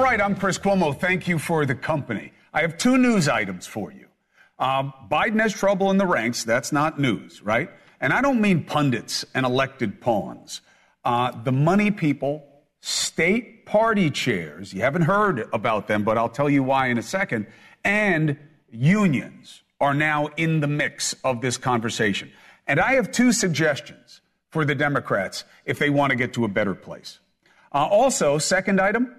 right, I'm Chris Cuomo. Thank you for the company. I have two news items for you. Biden has trouble in the ranks. That's not news, right? And I don't mean pundits and elected pawns. The money people, state party chairs, you haven't heard about them, but I'll tell you why in a second, and unions are now in the mix of this conversation. And I have two suggestions for the Democrats if they want to get to a better place. Also, second item,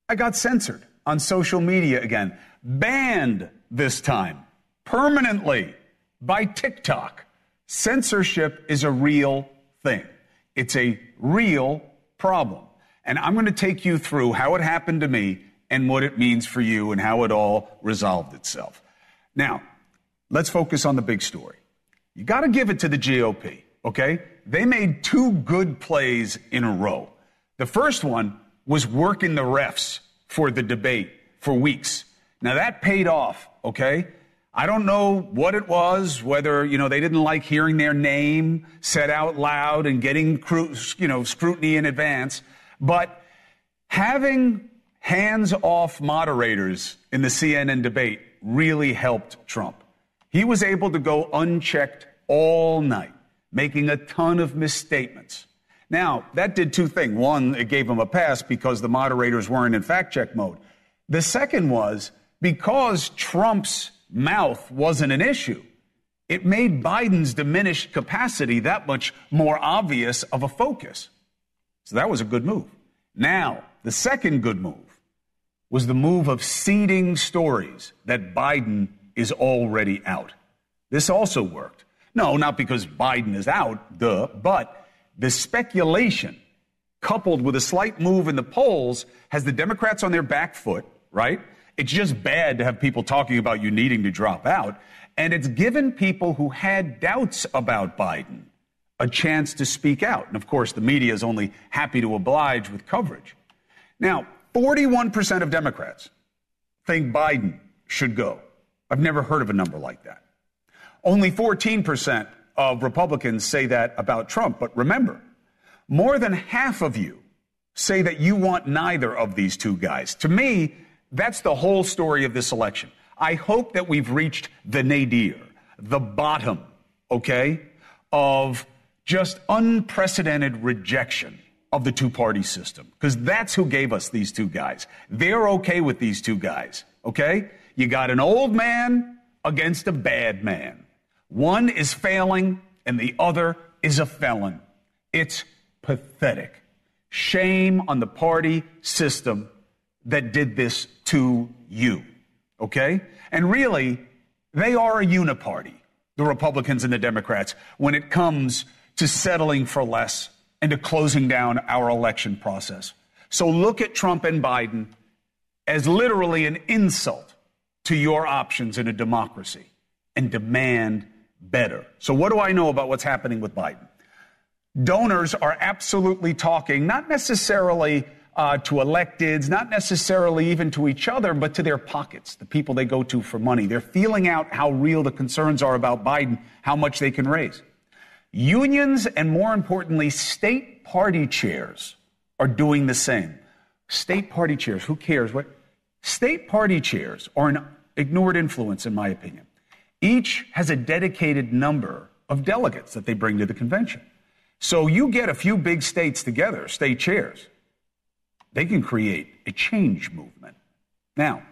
I got censored on social media again. Banned this time, permanently, by TikTok. Censorship is a real thing. It's a real problem. And I'm going to take you through how it happened to me and what it means for you and how it all resolved itself. Now, let's focus on the big story. You got to give it to the GOP, okay? They made two good plays in a row. The first one was working the refs for the debate for weeks. Now, that paid off, okay? I don't know what it was, whether, they didn't like hearing their name said out loud and getting, scrutiny in advance. But having hands-off moderators in the CNN debate really helped Trump. He was able to go unchecked all night, making a ton of misstatements. Now, that did two things. One, it gave him a pass because the moderators weren't in fact-check mode. The second was because Trump's mouth wasn't an issue, it made Biden's diminished capacity that much more obvious of a focus. So that was a good move. Now, the second good move was the move of seeding stories that Biden is already out. This also worked. No, not because Biden is out, but the speculation, coupled with a slight move in the polls, has the Democrats on their back foot, right? It's just bad to have people talking about you needing to drop out. And it's given people who had doubts about Biden a chance to speak out. And of course, the media is only happy to oblige with coverage. Now, 41% of Democrats think Biden should go. I've never heard of a number like that. Only 14% of Republicans say that about Trump. But remember, more than half of you say that you want neither of these two guys. To me, that's the whole story of this election. I hope that we've reached the nadir, the bottom, okay, of just unprecedented rejection of the two-party system, because that's who gave us these two guys. They're okay with these two guys, okay? You got an old man against a bad man. One is failing and the other is a felon. It's pathetic. Shame on the party system that did this to you, okay? And really, they are a uniparty, the Republicans and the Democrats, when it comes to settling for less and to closing down our election process. So look at Trump and Biden as literally an insult to your options in a democracy and demand better. So what do I know about what's happening with Biden? Donors are absolutely talking, not necessarily to electeds, not necessarily even to each other, but to their pockets, the people they go to for money. They're feeling out how real the concerns are about Biden, how much they can raise. Unions and, more importantly, state party chairs are doing the same. State party chairs, who cares? What? State party chairs are an ignored influence, in my opinion. Each has a dedicated number of delegates that they bring to the convention. So you get a few big states together, state chairs, they can create a change movement. Now,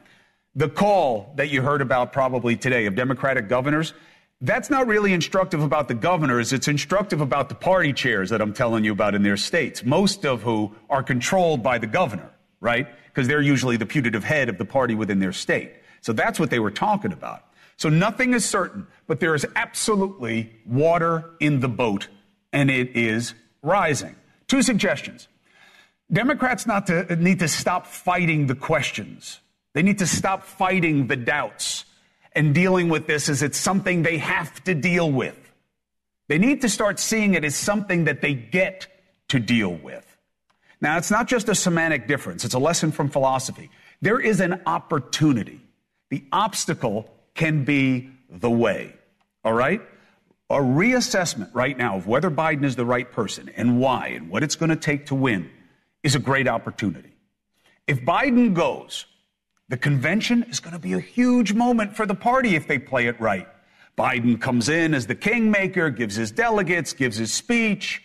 the call that you heard about probably today of Democratic governors, that's not really instructive about the governors. It's instructive about the party chairs that I'm telling you about in their states, most of who are controlled by the governor, right? Because they're usually the putative head of the party within their state. So that's what they were talking about. So nothing is certain, but there is absolutely water in the boat, and it is rising. Two suggestions. Democrats need to stop fighting the questions. They need to stop fighting the doubts and dealing with this as it's something they have to deal with. They need to start seeing it as something that they get to deal with. Now, it's not just a semantic difference. It's a lesson from philosophy. There is an opportunity. The obstacle can be the way, all right? A reassessment right now of whether Biden is the right person and why and what it's going to take to win is a great opportunity. if Biden goes, the convention is going to be a huge moment for the party if they play it right. Biden comes in as the kingmaker, gives his delegates, gives his speech,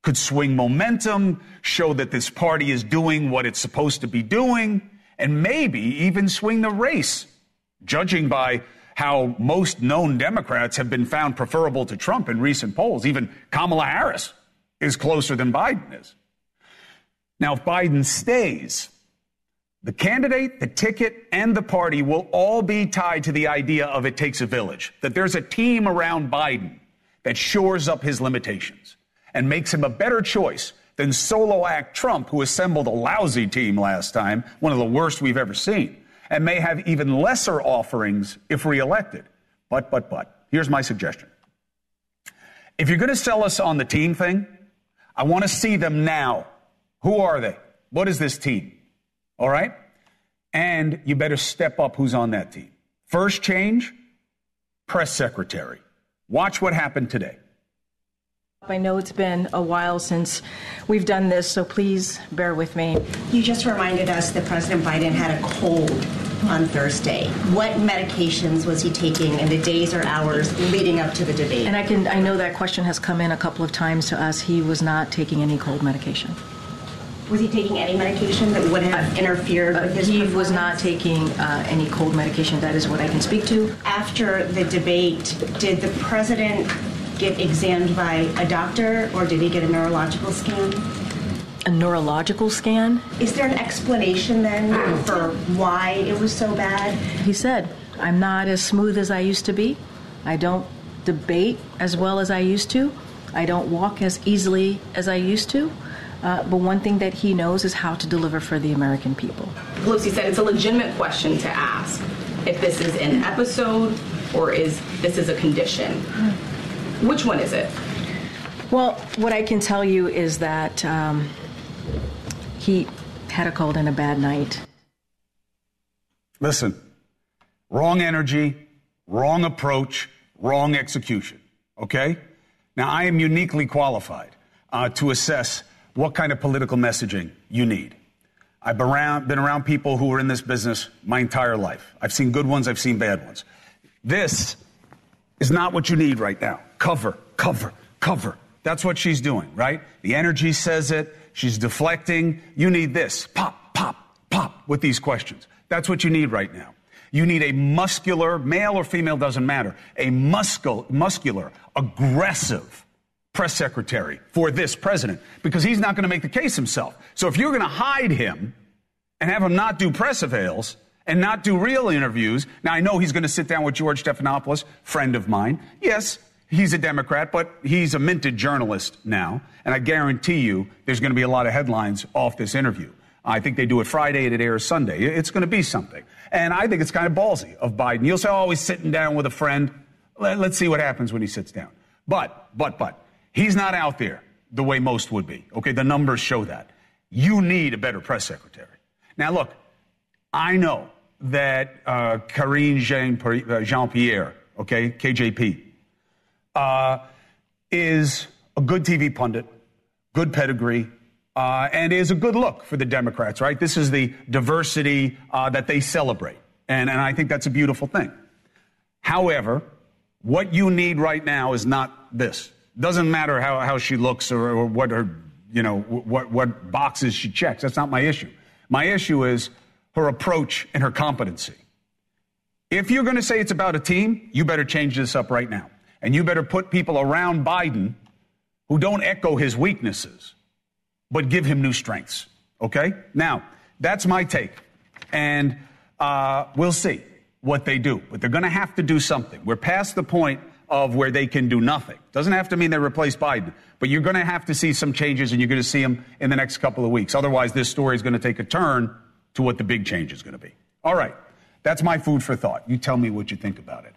could swing momentum, show that this party is doing what it's supposed to be doing, and maybe even swing the race, judging by how most known Democrats have been found preferable to Trump in recent polls. Even Kamala Harris is closer than Biden is. Now, if Biden stays, the candidate, the ticket, and the party will all be tied to the idea of it takes a village, that there's a team around Biden that shores up his limitations and makes him a better choice than solo act Trump, who assembled a lousy team last time, one of the worst we've ever seen, and may have even lesser offerings if reelected. But, here's my suggestion. If you're going to sell us on the team thing, I want to see them now. Who are they? What is this team? All right? And you better step up who's on that team. First change, press secretary. Watch what happened today. I know it's been a while since we've done this, so please bear with me. You just reminded us that President Biden had a cold on Thursday. What medications was he taking in the days or hours leading up to the debate? And I know that question has come in a couple of times to us. He was not taking any cold medication. Was he taking any medication that would have interfered with his performance? He was not taking any cold medication. That is what I can speak to. After the debate, did the president get examined by a doctor, or did he get a neurological scan? A neurological scan? Is there an explanation then for why it was so bad? He said, I'm not as smooth as I used to be. I don't debate as well as I used to. I don't walk as easily as I used to. But one thing that he knows is how to deliver for the American people. Pelosi said it's a legitimate question to ask if this is an episode or is this is a condition. Which one is it? Well, what I can tell you is that he had a cold and a bad night. Listen, wrong energy, wrong approach, wrong execution, okay? Now, I am uniquely qualified to assess what kind of political messaging you need. I've been around people who were in this business my entire life. I've seen good ones, I've seen bad ones. This is not what you need right now. Cover, cover, cover. That's what she's doing, right? The energy says it. She's deflecting. You need this. Pop, pop, pop with these questions. That's what you need right now. You need a muscular, male or female, doesn't matter, a muscular, aggressive press secretary for this president, because he's not going to make the case himself. So if you're going to hide him and have him not do press avails and not do real interviews, now I know he's going to sit down with George Stephanopoulos, friend of mine. Yes, he's a Democrat, but he's a minted journalist now, and I guarantee you there's going to be a lot of headlines off this interview. I think they do it Friday and it airs Sunday. It's going to be something. And I think it's kind of ballsy of Biden. You'll say, oh, he's sitting down with a friend. Let's see what happens when he sits down. But, he's not out there the way most would be. Okay, the numbers show that. You need a better press secretary. Now, look, I know that Karine Jean-Pierre, okay, KJP, is a good TV pundit, good pedigree, and is a good look for the Democrats, right? This is the diversity that they celebrate, and I think that's a beautiful thing. However, what you need right now is not this. Doesn't matter how she looks or what her, what boxes she checks. That's not my issue. My issue is her approach and her competency. If you're going to say it's about a team, you better change this up right now. And you better put people around Biden who don't echo his weaknesses, but give him new strengths. Okay? Now, that's my take. And we'll see what they do. But they're going to have to do something. We're past the point of where they can do nothing. Doesn't have to mean they replace Biden, but you're going to have to see some changes, and you're going to see them in the next couple of weeks. Otherwise, this story is going to take a turn to what the big change is going to be. All right, that's my food for thought. You tell me what you think about it.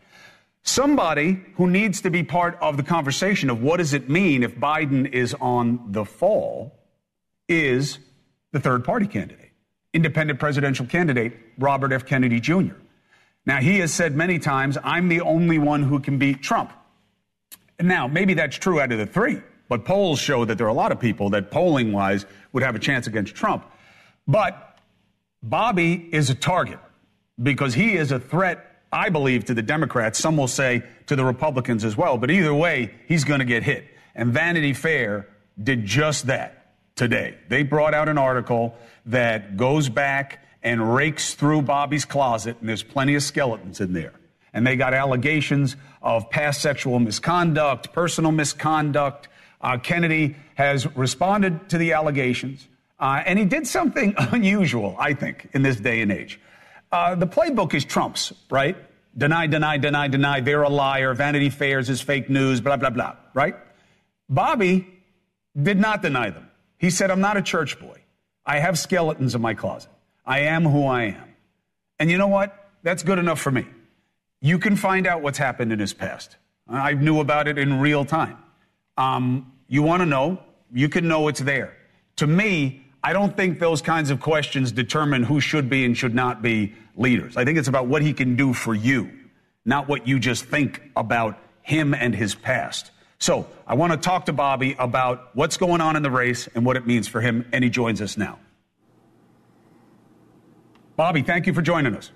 Somebody who needs to be part of the conversation of what does it mean if Biden is on the fall is the third-party candidate, independent presidential candidate, Robert F. Kennedy Jr. Now, he has said many times, I'm the only one who can beat Trump. Now, maybe that's true out of the three, but polls show that there are a lot of people that polling-wise would have a chance against Trump. But Bobby is a target because he is a threat, I believe, to the Democrats. Some will say to the Republicans as well. But either way, he's going to get hit. And Vanity Fair did just that today. They brought out an article that goes back and rakes through Bobby's closet, and there's plenty of skeletons in there. And they got allegations of past sexual misconduct, personal misconduct. Kennedy has responded to the allegations, and he did something unusual, I think, in this day and age. The playbook is Trump's, right? Deny, deny, deny, deny. They're a liar. Vanity Fair's is fake news, blah, blah, blah, right? Bobby did not deny them. He said, I'm not a church boy. I have skeletons in my closet. I am who I am. And you know what? That's good enough for me. You can find out what's happened in his past. I knew about it in real time. You want to know? You can know it's there. To me, I don't think those kinds of questions determine who should be and should not be leaders. I think it's about what he can do for you, not what you just think about him and his past. So I want to talk to Bobby about what's going on in the race and what it means for him, and he joins us now. Bobby, thank you for joining us.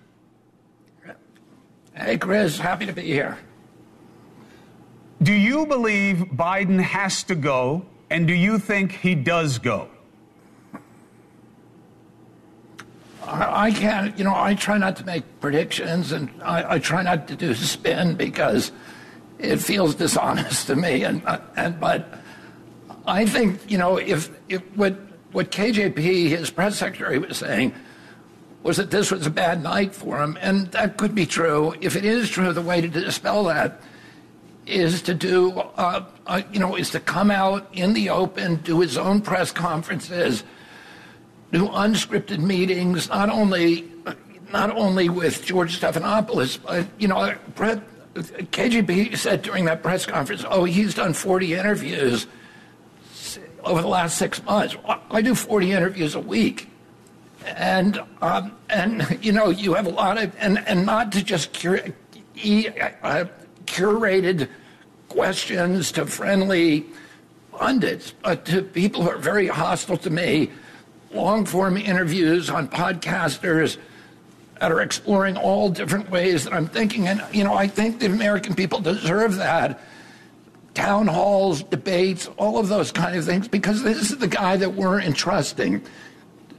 Hey, Chris, happy to be here. Do you believe Biden has to go, and do you think he does go? I can't, I try not to make predictions, and I try not to do spin because it feels dishonest to me. But I think, if what KJP, his press secretary, was saying was that this was a bad night for him, and that could be true. If it is true, the way to dispel that is to do, is to come out in the open, do his own press conferences, do unscripted meetings, not only with George Stephanopoulos, but KGB said during that press conference, he's done 40 interviews over the last 6 months. I do 40 interviews a week. And you have a lot of, and not to just curated questions to friendly pundits, but to people who are very hostile to me, long-form interviews on podcasters that are exploring all different ways that I'm thinking. And, I think the American people deserve that. Town halls, debates, all of those kind of things, because this is the guy that we're entrusting.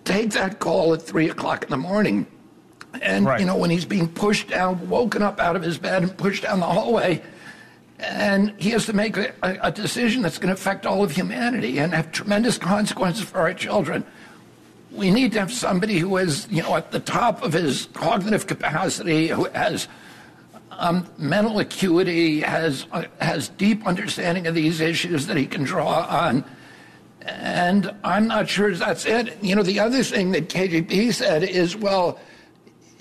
Take that call at 3 o'clock in the morning. And, right. When he's being pushed down, woken up out of his bed and pushed down the hallway, and he has to make a decision that's going to affect all of humanity and have tremendous consequences for our children. We need to have somebody who is, at the top of his cognitive capacity, who has mental acuity, has deep understanding of these issues that he can draw on. And I'm not sure that's it. The other thing that KGB said is, well,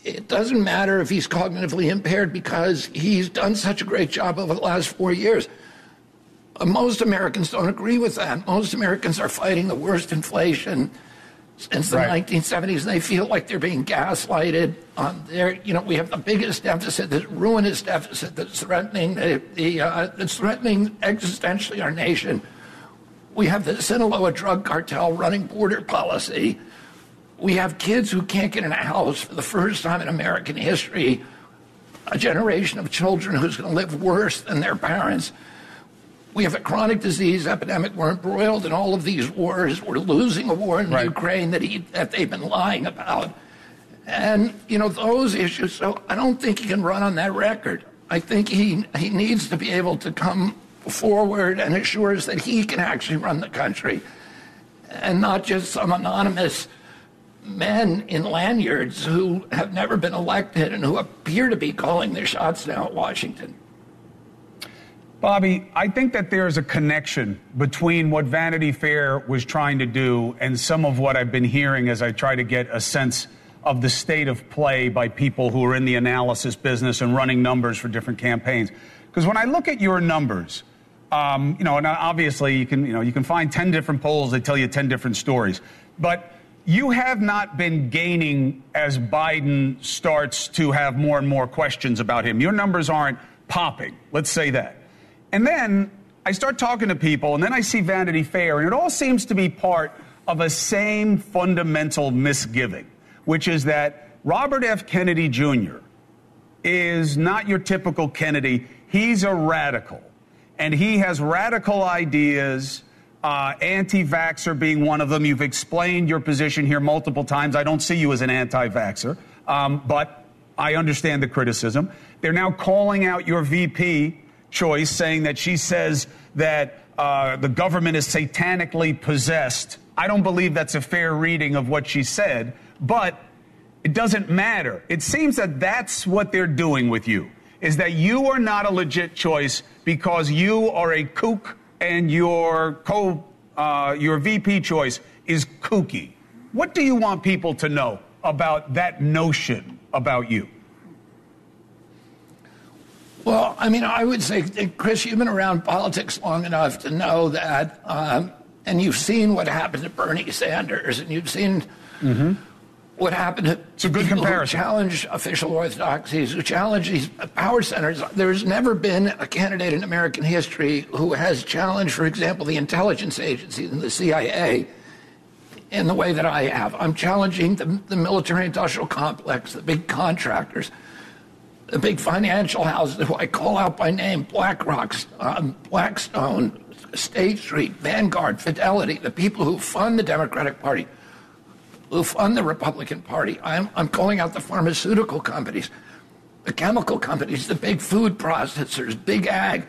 it doesn't matter if he's cognitively impaired because he's done such a great job over the last 4 years. Most Americans don't agree with that. Most Americans are fighting the worst inflation since the 1970s. They feel like they're being gaslighted. We have the biggest deficit, this ruinous deficit that's threatening that's threatening existentially our nation. We have the Sinaloa drug cartel running border policy. We have kids who can't get in a house for the first time in American history, a generation of children who's going to live worse than their parents. We have a chronic disease epidemic. We're embroiled in all of these wars. We're losing a war in Ukraine that they've been lying about. And, those issues. So I don't think he can run on that record. I think he needs to be able to come forward and assure us that he can actually run the country and not just some anonymous men in lanyards who have never been elected and who appear to be calling their shots now at Washington. Bobby, I think that there's a connection between what Vanity Fair was trying to do and some of what I've been hearing as I try to get a sense of the state of play by people who are in the analysis business and running numbers for different campaigns. Because when I look at your numbers, and obviously you can find 10 different polls that tell you 10 different stories, but you have not been gaining as Biden starts to have more and more questions about him. Your numbers aren't popping, let's say that. And then I start talking to people, and then I see Vanity Fair, and it all seems to be part of a same fundamental misgiving, which is that Robert F. Kennedy Jr. is not your typical Kennedy. He's a radical, and he has radical ideas, anti-vaxxer being one of them. You've explained your position here multiple times. I don't see you as an anti-vaxxer, but I understand the criticism. They're now calling out your VP choice, saying that she says that the government is satanically possessed. I don't believe that's a fair reading of what she said, but it doesn't matter. It seems that that's what they're doing with you, is that you are not a legit choice because you are a kook and your VP choice is kooky. What do you want people to know about that notion about you? Well, I mean, I would say, Chris, you've been around politics long enough to know that, and you've seen what happened to Bernie Sanders, and you've seen what happened to people who challenge official orthodoxies, who challenge these power centers. There's never been a candidate in American history who has challenged, for example, the intelligence agencies and the CIA in the way that I have. I'm challenging the military-industrial complex, the big contractors, the big financial houses who I call out by name: BlackRock, Blackstone, State Street, Vanguard, Fidelity, the people who fund the Democratic Party, who fund the Republican Party. I'm calling out the pharmaceutical companies, the chemical companies, the big food processors, big ag,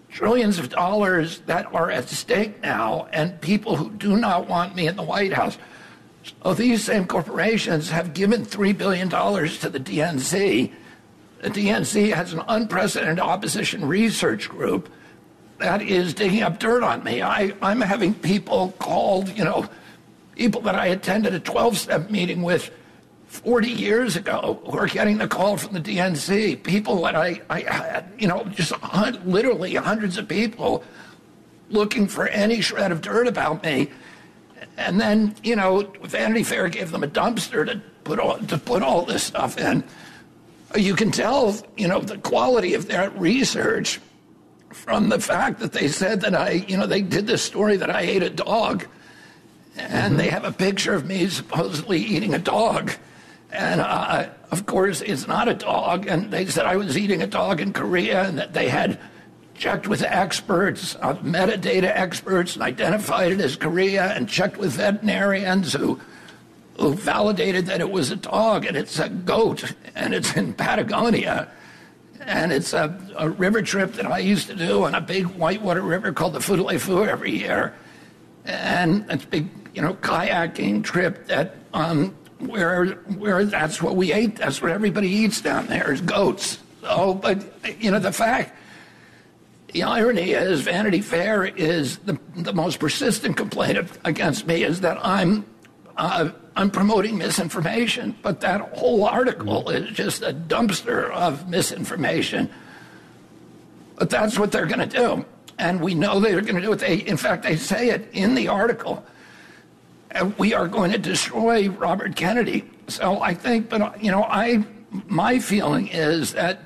trillions of dollars that are at stake now, and people who do not want me in the White House. So these same corporations have given $3 billion to the DNC. The DNC has an unprecedented opposition research group that is digging up dirt on me. I'm having people called, people that I attended a 12-step meeting with 40 years ago who are getting the call from the DNC. People that I had, just literally hundreds of people looking for any shred of dirt about me. And then, Vanity Fair gave them a dumpster to put all this stuff in. You can tell, the quality of that research from the fact that they said that they did this story that I ate a dog. And they have a picture of me supposedly eating a dog. And, of course, it's not a dog. And they said I was eating a dog in Korea and that they had checked with experts, metadata experts, and identified it as Korea, and checked with veterinarians who validated that it was a dog, and it's a goat, and it's in Patagonia. And it's a river trip that I used to do on a big whitewater river called the Futalaifu every year. And it's a big, kayaking trip that where that's what we ate. That's what everybody eats down there is goats. So, but the irony is, Vanity Fair is the most persistent complaint against me is that I'm promoting misinformation, but that whole article is just a dumpster of misinformation. But that's what they're going to do. And we know they're going to do it. In fact, they say it in the article. And we are going to destroy Robert Kennedy. So I think, my feeling is that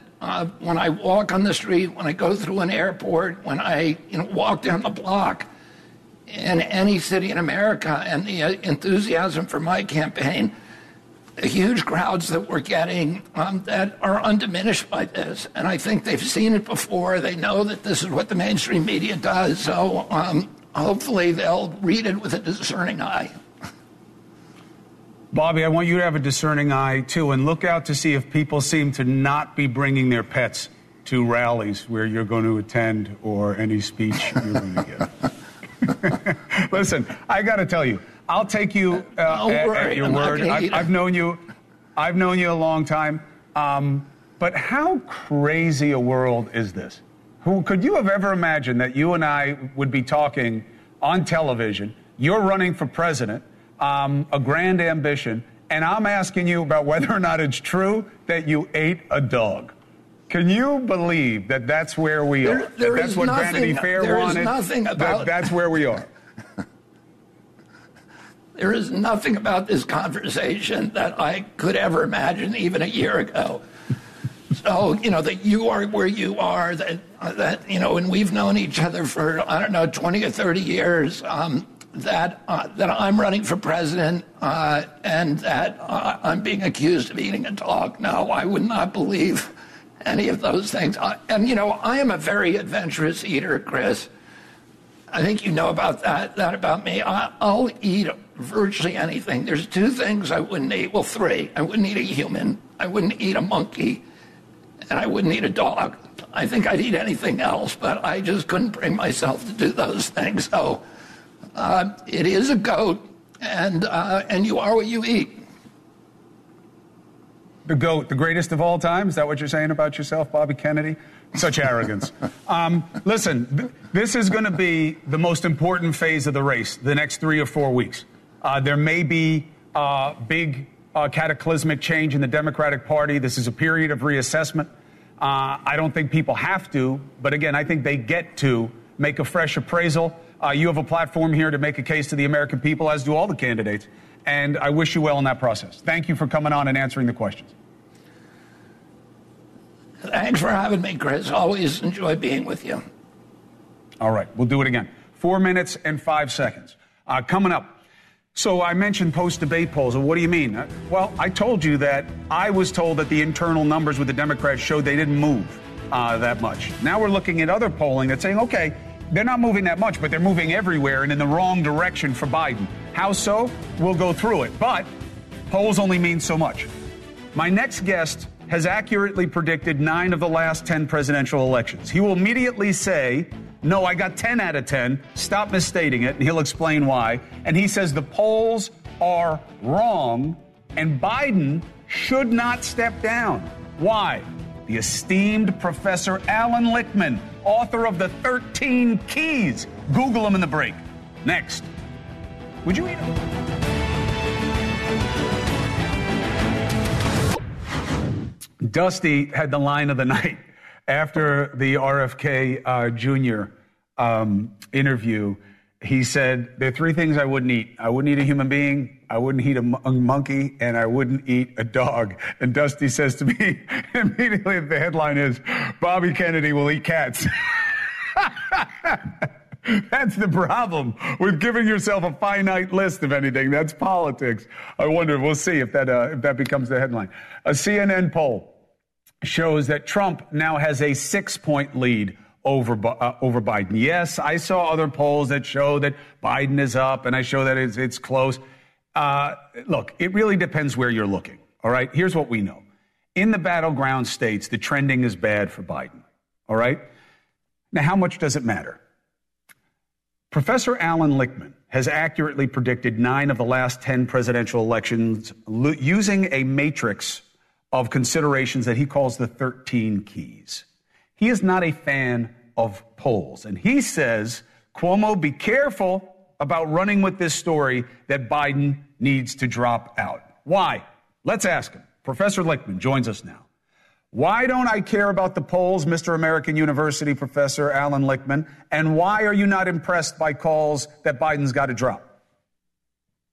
when I walk on the street, when I go through an airport, when I walk down the block in any city in America, and the enthusiasm for my campaign, the huge crowds that we're getting that are undiminished by this. And I think they've seen it before. They know that this is what the mainstream media does. So hopefully they'll read it with a discerning eye. Bobby, I want you to have a discerning eye, too, and look out to see if people seem to not be bringing their pets to rallies where you're going to attend or any speech you're going to give. Listen, I got to tell you, I'll take you at your word. I've known you a long time. But how crazy a world is this? Could you have ever imagined that you and I would be talking on television? You're running for president, a grand ambition, and I'm asking you about whether or not it's true that you ate a dog. Can you believe that that's where we are? That's what Vanity Fair wanted. That's where we are. There is nothing about this conversation that I could ever imagine even a year ago. So, that you are where you are, and we've known each other for, 20 or 30 years. that I'm running for president and that I'm being accused of eating a dog. No, I would not believe any of those things. I am a very adventurous eater, Chris. I think you know about that about me. I'll eat virtually anything. There's two things I wouldn't eat. Well, three. I wouldn't eat a human. I wouldn't eat a monkey. And I wouldn't eat a dog. I think I'd eat anything else, but I just couldn't bring myself to do those things. So it is a goat, and you are what you eat. The GOAT, the greatest of all time? Is that what you're saying about yourself, Bobby Kennedy? Such arrogance. Listen, this is going to be the most important phase of the race, the next 3 or 4 weeks. There may be big cataclysmic change in the Democratic Party. This is a period of reassessment. I don't think people have to, but again, I think they get to make a fresh appraisal. You have a platform here to make a case to the American people, as do all the candidates. And I wish you well in that process. Thank you for coming on and answering the questions. Thanks for having me, Chris. Always enjoy being with you. All right, we'll do it again. 4 minutes and 5 seconds. Coming up. So I mentioned post-debate polls. What do you mean? Well, I told you that I was told that the internal numbers with the Democrats showed they didn't move that much. Now we're looking at other polling that's saying, okay, they're not moving that much, but they're moving everywhere and in the wrong direction for Biden. How so? We'll go through it. But polls only mean so much. My next guest has accurately predicted 9 of the last 10 presidential elections. He will immediately say, no, I got 10 out of 10. Stop misstating it, and he'll explain why. And he says the polls are wrong, and Biden should not step down. Why? The esteemed Professor Alan Lichtman, author of the 13 Keys. Google him in the break. Next. Would you eat him? Dusty had the line of the night after the RFK Jr. Interview. He said, there are 3 things I wouldn't eat. I wouldn't eat a human being, I wouldn't eat a monkey, and I wouldn't eat a dog. And Dusty says to me, immediately the headline is, Bobby Kennedy will eat cats. That's the problem with giving yourself a finite list of anything. That's politics. I wonder, we'll see if that becomes the headline. A CNN poll shows that Trump now has a 6-point lead over Biden. Yes, I saw other polls that show that Biden is up, and I show that it's close. Look, it really depends where you're looking, all right? Here's what we know. In the battleground states, the trending is bad for Biden, all right? Now, how much does it matter? Professor Alan Lichtman has accurately predicted 9 of the last 10 presidential elections using a matrix of considerations that he calls the 13 keys. He is not a fan of polls, and he says, Cuomo, be careful about running with this story that Biden needs to drop out. Why? Let's ask him. Professor Lichtman joins us now. Why don't I care about the polls, Mr. American University professor Alan Lichtman, and why are you not impressed by calls that Biden's got to drop?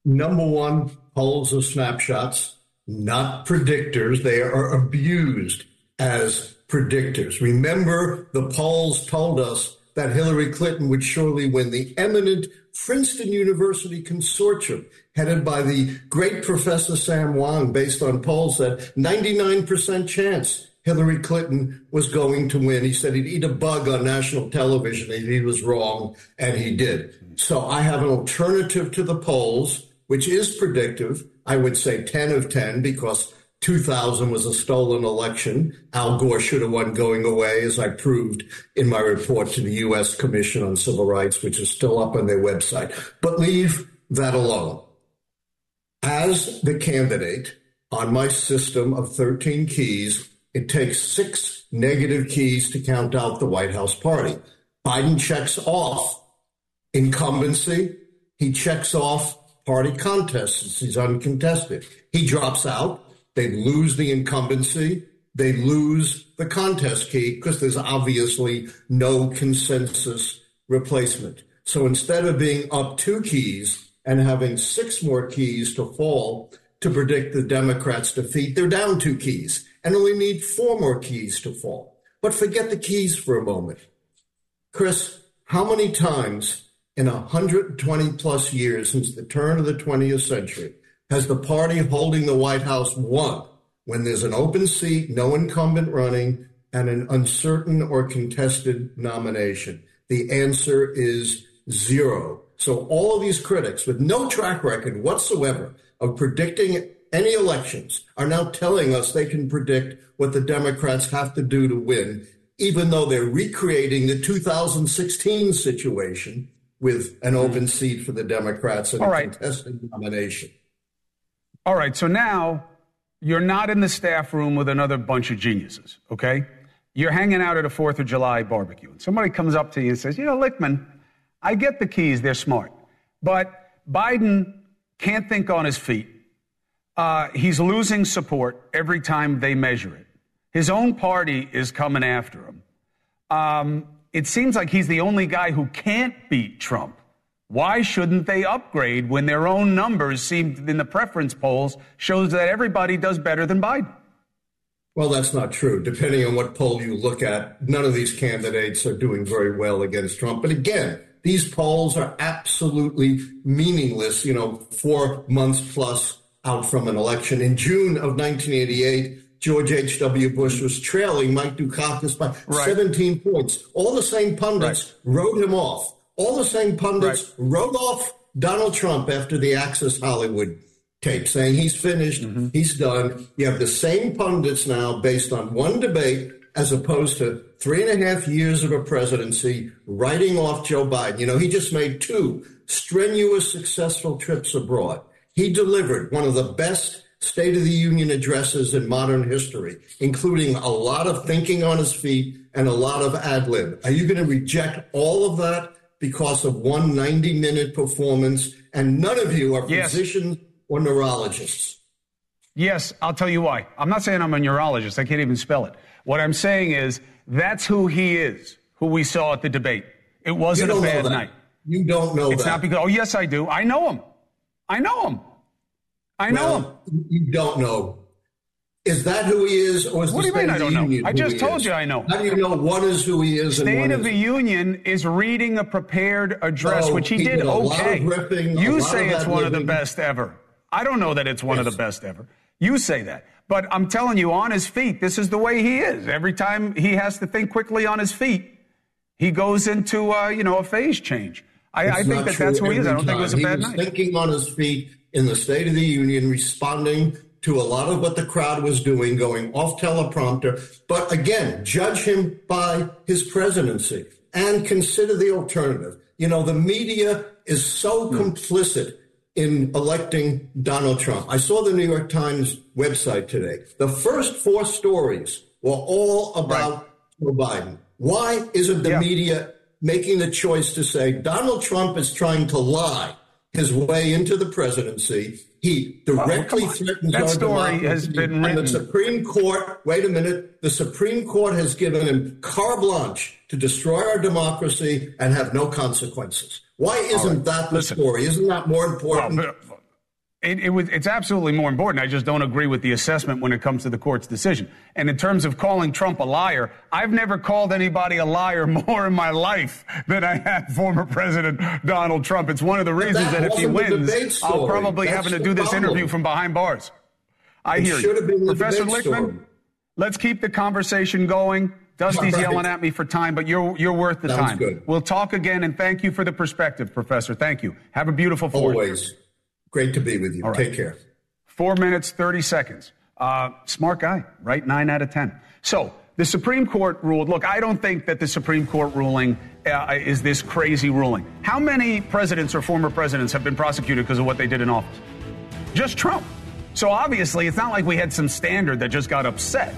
Number one, polls are snapshots, not predictors. They are abused as predictors. Remember, the polls told us that Hillary Clinton would surely win. The eminent Princeton University consortium, headed by the great Professor Sam Wang, based on polls that 99% chance Hillary Clinton was going to win. He said he'd eat a bug on national television if he was wrong, and he did. So I have an alternative to the polls, which is predictive. I would say 10 of 10 because 2000 was a stolen election. Al Gore should have won going away, as I proved in my report to the U.S. Commission on Civil Rights, which is still up on their website. But leave that alone. As the candidate on my system of 13 keys, it takes 6 negative keys to count out the White House party. Biden checks off incumbency. He checks off party contest since he's uncontested. He drops out. They lose the incumbency. They lose the contest key because there's obviously no consensus replacement. So instead of being up 2 keys and having 6 more keys to fall to predict the Democrats' defeat, they're down 2 keys and only need 4 more keys to fall. But forget the keys for a moment. Chris, how many times in 120 plus years since the turn of the 20th century has the party holding the White House won when there's an open seat, no incumbent running, and an uncertain or contested nomination? The answer is zero. So all of these critics with no track record whatsoever of predicting any elections are now telling us they can predict what the Democrats have to do to win, even though they're recreating the 2016 situation with an open seat for the Democrats and a contested nomination. All right, so now you're not in the staff room with another bunch of geniuses, okay? You're hanging out at a 4th of July barbecue, and somebody comes up to you and says, Lichtman, I get the keys, they're smart, but Biden can't think on his feet. He's losing support every time they measure it. His own party is coming after him. It seems like he's the only guy who can't beat Trump. Why shouldn't they upgrade when their own numbers seem in the preference polls shows that everybody does better than Biden? Well, that's not true. Depending on what poll you look at, none of these candidates are doing very well against Trump. But again, these polls are absolutely meaningless, 4 months plus out from an election. In June of 1988, George H.W. Bush was trailing Mike Dukakis by 17 points. All the same pundits wrote him off. All the same pundits wrote off Donald Trump after the Access Hollywood tape, saying he's finished, he's done. You have the same pundits now based on one debate as opposed to 3.5 years of a presidency writing off Joe Biden. He just made 2 strenuous, successful trips abroad. He delivered one of the best State of the Union addresses in modern history, including a lot of thinking on his feet and a lot of ad lib. Are you going to reject all of that because of one 90-minute performance? And none of you are physicians or neurologists. Yes, I'll tell you why. I'm not saying I'm a neurologist. I can't even spell it. What I'm saying is that's who he is, who we saw at the debate. It wasn't a bad night. You don't know that. It's not because, yes, I do. I know him. I know him. You don't know. Is that who he is, or is what do you mean I don't know? I just told you I know. How do you know one is who he is? State of the Union is reading a prepared address, which he did okay. You say it's one of the best ever. I don't know that it's one of the best ever. You say that. But I'm telling you, on his feet, this is the way he is. Every time he has to think quickly on his feet, he goes into, a phase change. I think that's who he is. I don't think it was a bad night. He was thinking on his feet in the State of the Union, responding to a lot of what the crowd was doing, going off teleprompter. But again, judge him by his presidency and consider the alternative. The media is so complicit in electing Donald Trump. I saw the New York Times website today. The first 4 stories were all about Joe Biden. Why isn't the media making the choice to say Donald Trump is trying to lie his way into the presidency? He directly threatens our democracy. Has been written. And the Supreme Court, wait a minute, the Supreme Court has given him carte blanche to destroy our democracy and have no consequences. Why isn't that the story? Isn't that more important? It's absolutely more important. I just don't agree with the assessment when it comes to the court's decision. And in terms of calling Trump a liar, I've never called anybody a liar more in my life than I have former President Donald Trump. It's one of the reasons that if he wins, I'll probably having to do this interview from behind bars. I hear you. Professor Lichtman, let's keep the conversation going. Dusty's yelling at me for time, but you're worth the time. Good. We'll talk again, and thank you for the perspective, Professor. Thank you. Have a beautiful 4th. Always. Great to be with you. All right. Take care. 4 minutes, 30 seconds. Smart guy, right? 9 out of 10. So the Supreme Court ruled. Look, I don't think that the Supreme Court ruling is this crazy ruling. How many presidents or former presidents have been prosecuted because of what they did in office? Just Trump. So obviously, it's not like we had some standard that just got upset.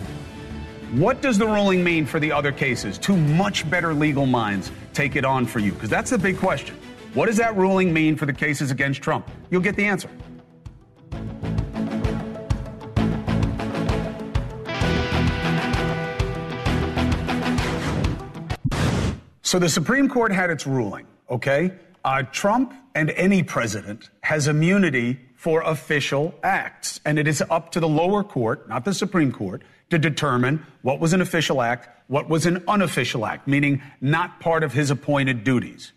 What does the ruling mean for the other cases? 2 much better legal minds take it on for you, because that's the big question. What does that ruling mean for the cases against Trump? You'll get the answer. So the Supreme Court had its ruling, okay? Trump and any president has immunity for official acts, and it is up to the lower court, not the Supreme Court, to determine what was an official act, what was an unofficial act, meaning not part of his appointed duties.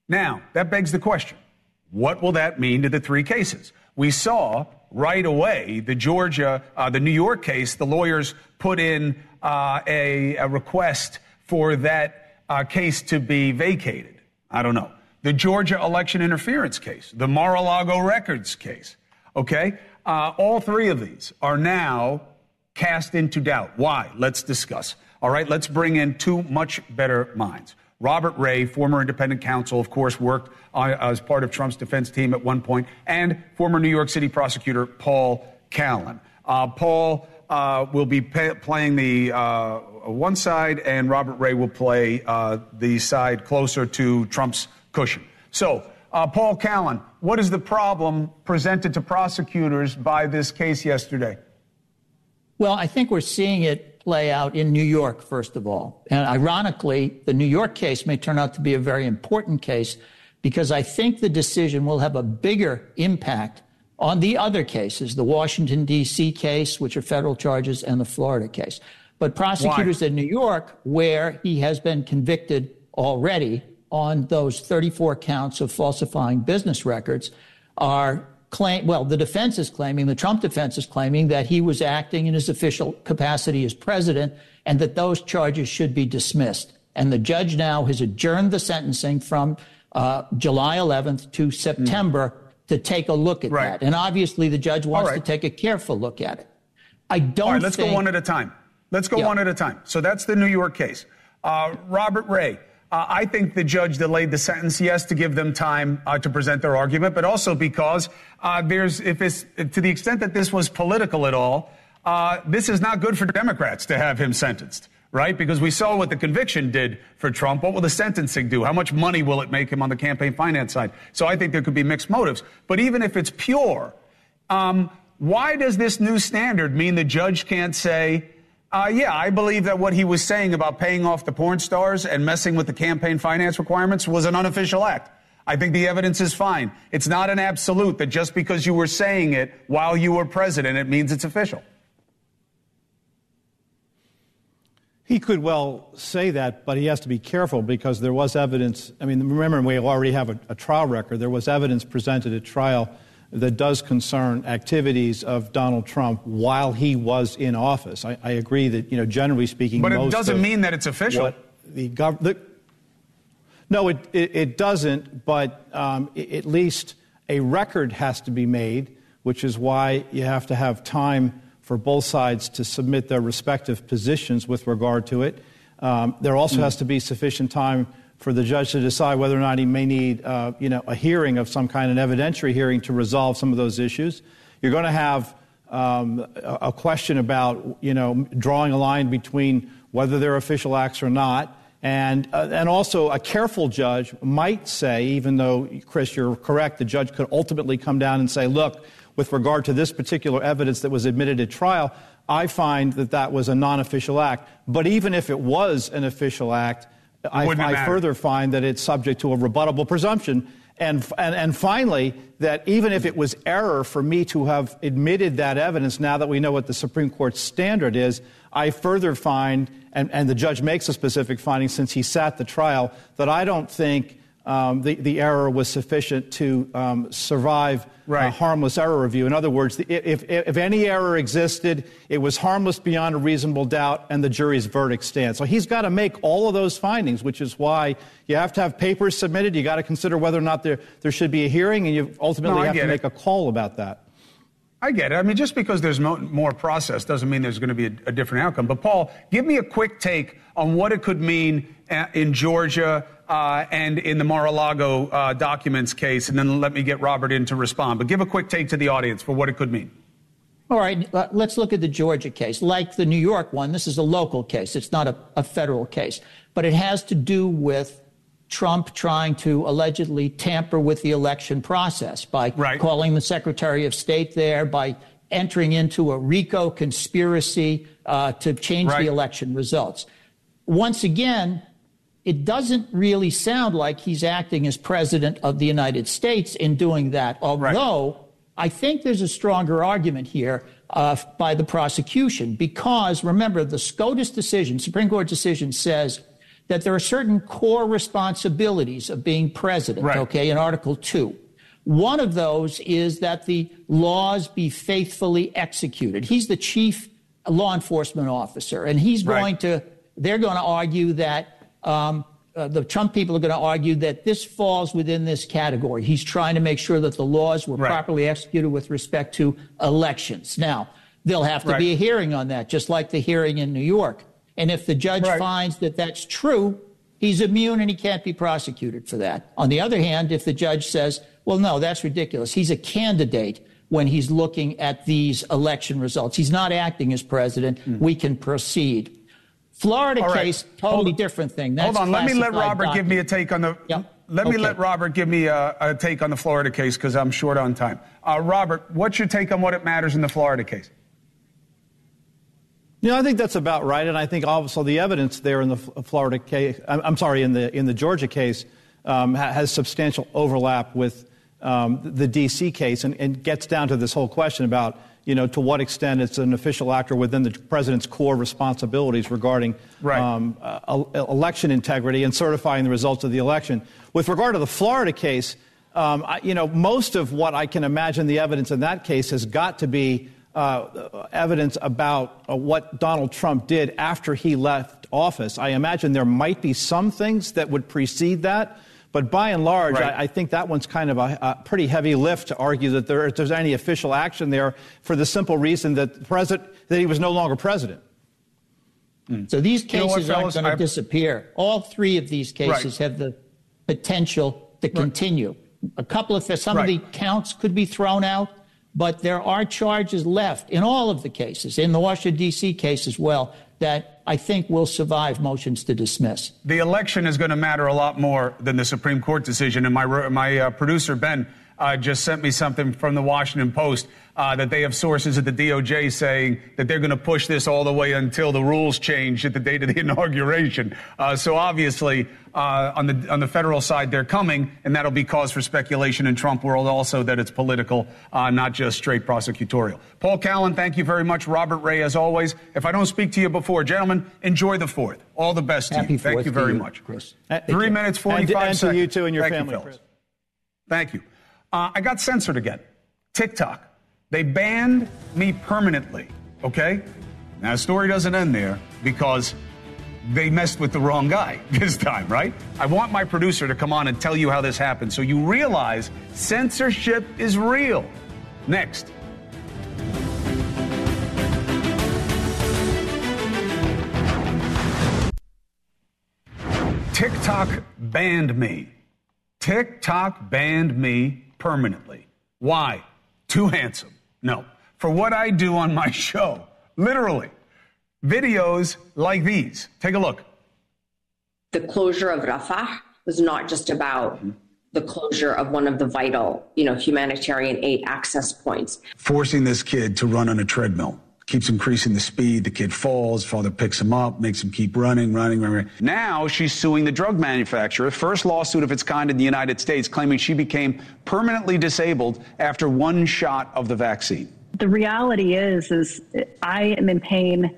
Now, that begs the question, what will that mean to the three cases? We saw right away the New York case, the lawyers put in a request for that case to be vacated. I don't know. The Georgia election interference case, the Mar-a-Lago records case, okay? All three of these are now cast into doubt. Why? Let's discuss. All right, let's bring in two much better minds. Robert Ray, former independent counsel, of course, worked as part of Trump's defense team at one point, and former New York City prosecutor Paul Callan. Paul will be playing the one side, and Robert Ray will play the side closer to Trump's cushion. So, Paul Callan, what is the problem presented to prosecutors by this case yesterday? Well, I think we're seeing it play out in New York, first of all. And ironically, the New York case may turn out to be a very important case because I think the decision will have a bigger impact on the other cases, the Washington, D.C. case, which are federal charges, and the Florida case. But prosecutors in New York, where he has been convicted already on those 34 counts of falsifying business records, the defense is claiming, the Trump defense is claiming that he was acting in his official capacity as president and that those charges should be dismissed. And the judge now has adjourned the sentencing from July 11th to September to take a look at that. And obviously the judge wants to take a careful look at it. All right, let's go one at a time. One at a time. So that's the New York case. Robert Ray. I think the judge delayed the sentence, yes, to give them time to present their argument, but also because to the extent that this was political at all, this is not good for Democrats to have him sentenced, right? Because we saw what the conviction did for Trump. What will the sentencing do? How much money will it make him on the campaign finance side? So I think there could be mixed motives. But even if it's pure, why does this new standard mean the judge can't say, I believe that what he was saying about paying off the porn stars and messing with the campaign finance requirements was an unofficial act. I think the evidence is fine. It's not an absolute that just because you were saying it while you were president, it means it's official. He could well say that, but he has to be careful because there was evidence. I mean, remember, we already have a trial record. There was evidence presented at trial that does concern activities of Donald Trump while he was in office. I agree that, generally speaking, but it doesn't mean that it's official. No, it doesn't. But at least a record has to be made, which is why you have to have time for both sides to submit their respective positions with regard to it. There also has to be sufficient time for the judge to decide whether or not he may need, a hearing of some kind, an evidentiary hearing to resolve some of those issues. You're going to have a question about, drawing a line between whether they're official acts or not. And also a careful judge might say, even though, Chris, you're correct, the judge could ultimately come down and say, look, with regard to this particular evidence that was admitted at trial, I find that was a non-official act. But even if it was an official act, I further find that it's subject to a rebuttable presumption. And finally, that even if it was error for me to have admitted that evidence, now that we know what the Supreme Court standard is, I further find, and the judge makes a specific finding since he sat the trial, that I don't think the error was sufficient to survive a harmless error review. In other words, if any error existed, it was harmless beyond a reasonable doubt, and the jury's verdict stands. So he's got to make all of those findings, which is why you have to have papers submitted. You got to consider whether or not there should be a hearing, and you ultimately have to make a call about that. I get it. I mean, just because there's more process doesn't mean there's going to be a different outcome. But, Paul, give me a quick take on what it could mean in Georgia and in the Mar-a-Lago documents case, and then let me get Robert in to respond. But give a quick take to the audience for what it could mean. All right, let's look at the Georgia case. Like the New York one, this is a local case. It's not a federal case. But it has to do with Trump trying to allegedly tamper with the election process by calling the Secretary of State there, by entering into a RICO conspiracy to change the election results. Once again, it doesn't really sound like he's acting as president of the United States in doing that, although I think there's a stronger argument here by the prosecution because, remember, the SCOTUS decision, Supreme Court decision, says that there are certain core responsibilities of being president, right. okay, in Article 2. One of those is that the laws be faithfully executed. He's the chief law enforcement officer, and he's going to, they're going to argue that, the Trump people are going to argue that this falls within this category. He's trying to make sure that the laws were properly executed with respect to elections. Now, there'll have to be a hearing on that, just like the hearing in New York. And if the judge finds that that's true, he's immune and he can't be prosecuted for that. On the other hand, if the judge says, well, no, that's ridiculous, he's a candidate when he's looking at these election results. He's not acting as president. We can proceed. Florida case, totally different thing. That's hold on, let me let Robert give me a take on the. Let me let Robert give me a take on the Florida case because I'm short on time. Robert, what's your take on what it matters in the Florida case? I think that's about right, and I think also the evidence there in the Florida case, I'm sorry, in the Georgia case, has substantial overlap with the D.C. case, and gets down to this whole question about, to what extent it's an official actor within the president's core responsibilities regarding election integrity and certifying the results of the election. With regard to the Florida case, most of what I can imagine the evidence in that case has got to be evidence about what Donald Trump did after he left office. I imagine there might be some things that would precede that, but by and large, I think that one's kind of a pretty heavy lift to argue that there's any official action there for the simple reason that he was no longer president. So these cases aren't going to disappear. All three of these cases have the potential to continue. A couple of some of the counts could be thrown out, but there are charges left in all of the cases, in the Washington, D.C. case as well, that I think will survive motions to dismiss. The election is going to matter a lot more than the Supreme Court decision. And my producer, Ben, just sent me something from the Washington Post that they have sources at the DOJ saying that they're going to push this all the way until the rules change at the date of the inauguration. So obviously, on the federal side, they're coming, and that'll be cause for speculation in Trump world also that it's political, not just straight prosecutorial. Paul Callan, thank you very much. Robert Ray, as always. If I don't speak to you before, gentlemen, enjoy the 4th. All the best to you. Thank you very much. Chris. 3 minutes, 45 seconds. And to you, too, and your thank family, you, Chris. Thank you. I got censored again. TikTok. They banned me permanently, okay? Now, the story doesn't end there because they messed with the wrong guy this time, right? I want my producer to come on and tell you how this happened so you realize censorship is real. Next. TikTok banned me. TikTok banned me permanently. Why? Too handsome. No. For what I do on my show. Literally. Videos like these. Take a look. The closure of Rafah was not just about the closure of one of the vital, humanitarian aid access points. Forcing this kid to run on a treadmill. Keeps increasing the speed. The kid falls. Father picks him up, makes him keep running. Now she's suing the drug manufacturer. First lawsuit of its kind in the United States, claiming she became permanently disabled after one shot of the vaccine. The reality is I am in pain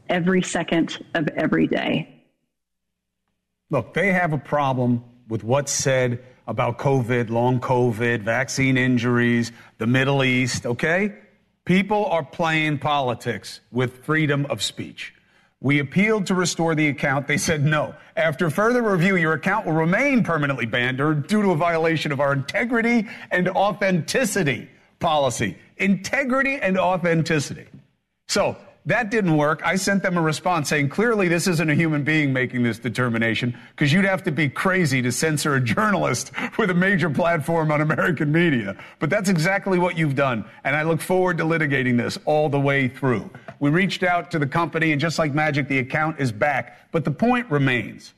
every second of every day. Look, they have a problem with what's said about COVID, long COVID, vaccine injuries, the Middle East, okay? People are playing politics with freedom of speech. We appealed to restore the account. They said no. After further review, your account will remain permanently banned or due to a violation of our integrity and authenticity policy. Integrity and authenticity. So that didn't work. I sent them a response saying, clearly this isn't a human being making this determination because you'd have to be crazy to censor a journalist with a major platform on American media. But that's exactly what you've done. And I look forward to litigating this all the way through. We reached out to the company, and just like magic, the account is back. But the point remains.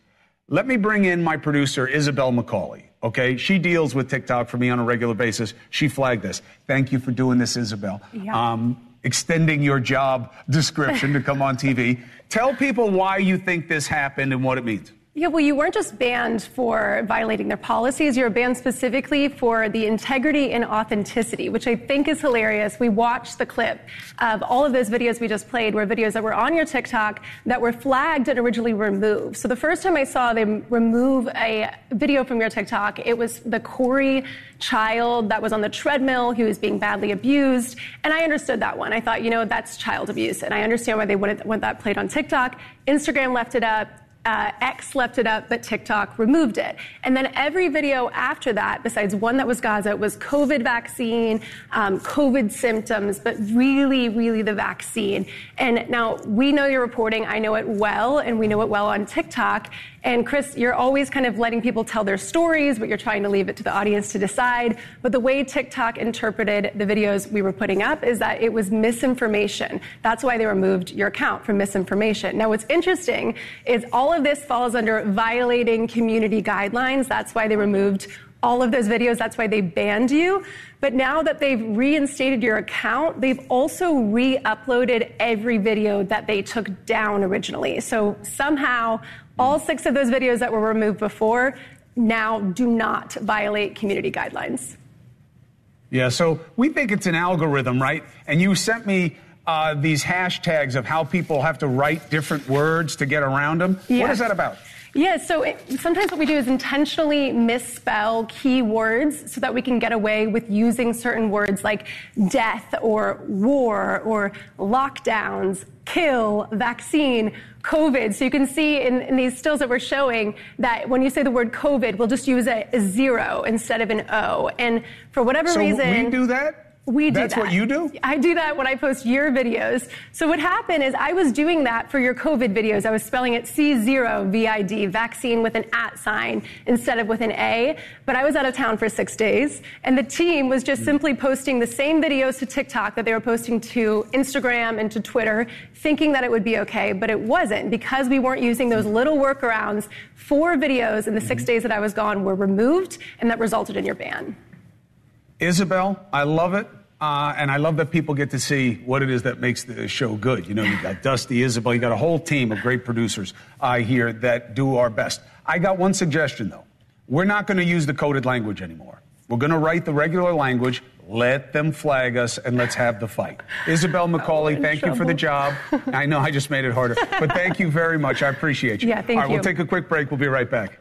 Let me bring in my producer, Isabel McCauley. Okay, she deals with TikTok for me on a regular basis. She flagged this. Thank you for doing this, Isabel. Yeah. Extending your job description to come on TV. Tell people why you think this happened and what it means. Yeah, well, you weren't just banned for violating their policies. You were banned specifically for the integrity and authenticity, which I think is hilarious. We watched the clip of all of those videos we just played were videos that were on your TikTok that were flagged and originally removed. So the first time I saw them remove a video from your TikTok, it was the Corey child that was on the treadmill. He was being badly abused. And I understood that one. I thought, that's child abuse. And I understand why they wouldn't want that played on TikTok. Instagram left it up. X left it up, but TikTok removed it. And then every video after that, besides one that was Gaza, was COVID vaccine, COVID symptoms, but really, really the vaccine. And now we know you're reporting. I know it well, and we know it well on TikTok. And Chris, you're always kind of letting people tell their stories, but you're trying to leave it to the audience to decide. But the way TikTok interpreted the videos we were putting up is that it was misinformation. That's why they removed your account for misinformation. Now, what's interesting is all of this falls under violating community guidelines. That's why they removed all of those videos. That's why they banned you. But now that they've reinstated your account, they've also re-uploaded every video that they took down originally. So somehow all 6 of those videos that were removed before now do not violate community guidelines. Yeah, so we think it's an algorithm, right? And you sent me these hashtags of how people have to write different words to get around them. Yeah. What is that about? Yeah, so sometimes what we do is intentionally misspell keywords so that we can get away with using certain words like death or war or lockdowns, kill, vaccine, COVID. So you can see in these stills that we're showing that when you say the word COVID, we'll just use a 0 instead of an O. And for whatever reason... So we do that? We do That's that. what you do? I do that when I post your videos. So what happened is I was doing that for your COVID videos. I was spelling it C0VID, vaccine with an @ sign instead of with an A. But I was out of town for 6 days. And the team was just simply posting the same videos to TikTok that they were posting to Instagram and to Twitter, thinking that it would be okay. But it wasn't, because we weren't using those little workarounds. 4 videos in the 6 days that I was gone were removed, and that resulted in your ban. Isabel, I love it. And I love that people get to see what it is that makes the show good. You got Dusty, Isabel, you got a whole team of great producers here that do our best. I got one suggestion, though. We're not going to use the coded language anymore. We're going to write the regular language, let them flag us, and let's have the fight. Isabel McCauley, thank you for the job. I know I just made it harder, but thank you very much. I appreciate you. Yeah, thank you. All right, we'll take a quick break. We'll be right back.